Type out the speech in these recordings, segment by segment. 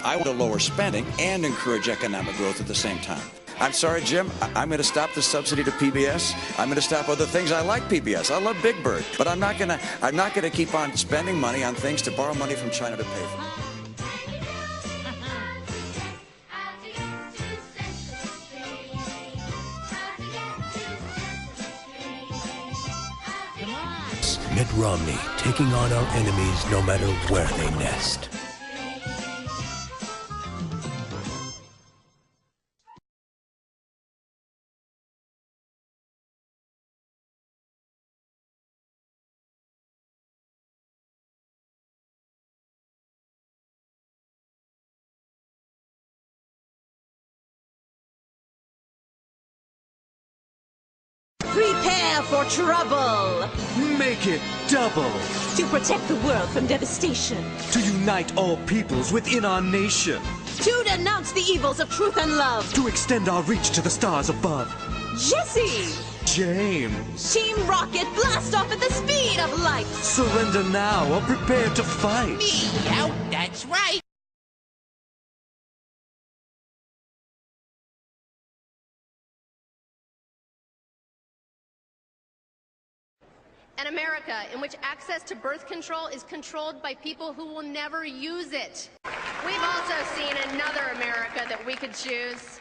I want to lower spending and encourage economic growth at the same time. I'm sorry, Jim, I'm going to stop the subsidy to PBS. I'm going to stop other things. I like PBS. I love Big Bird. But I'm not going to keep on spending money on things to borrow money from China to pay for. Mitt Romney taking on our enemies no matter where they nest. Prepare for trouble! Make it double! To protect the world from devastation. To unite all peoples within our nation. To denounce the evils of truth and love. To extend our reach to the stars above. Jesse! James! Team Rocket, blast off at the speed of light! Surrender now or prepare to fight! Me out, that's right! An America in which access to birth control is controlled by people who will never use it. We've also seen another America that we could choose.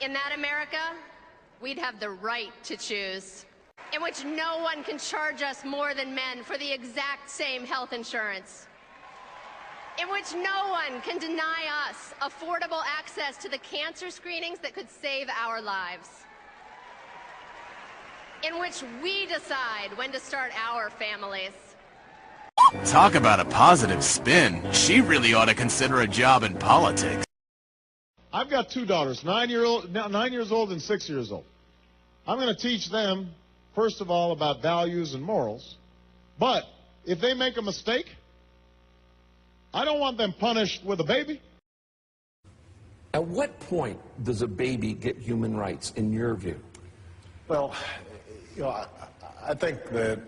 In that America, we'd have the right to choose. In which no one can charge us more than men for the exact same health insurance. In which no one can deny us affordable access to the cancer screenings that could save our lives. In which we decide when to start our families. Talk about a positive spin. She really ought to consider a job in politics. I've got two daughters, 9 years old and 6 years old. I'm going to teach them, first of all, about values and morals. But if they make a mistake, I don't want them punished with a baby. At what point does a baby get human rights, in your view? Well, you know, I think that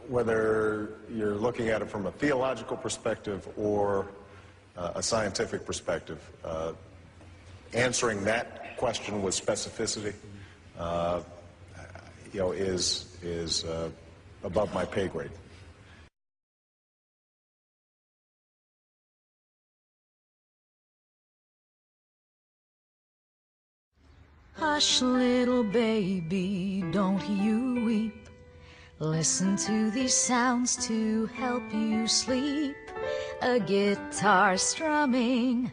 whether you're looking at it from a theological perspective or a scientific perspective, answering that question with specificity, you know, is above my pay grade. Hush, little baby, don't you weep. Listen to these sounds to help you sleep. A guitar strumming,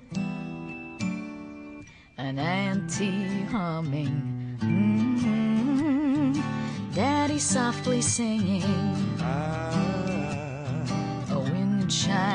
an auntie humming, Daddy softly singing, a wind chime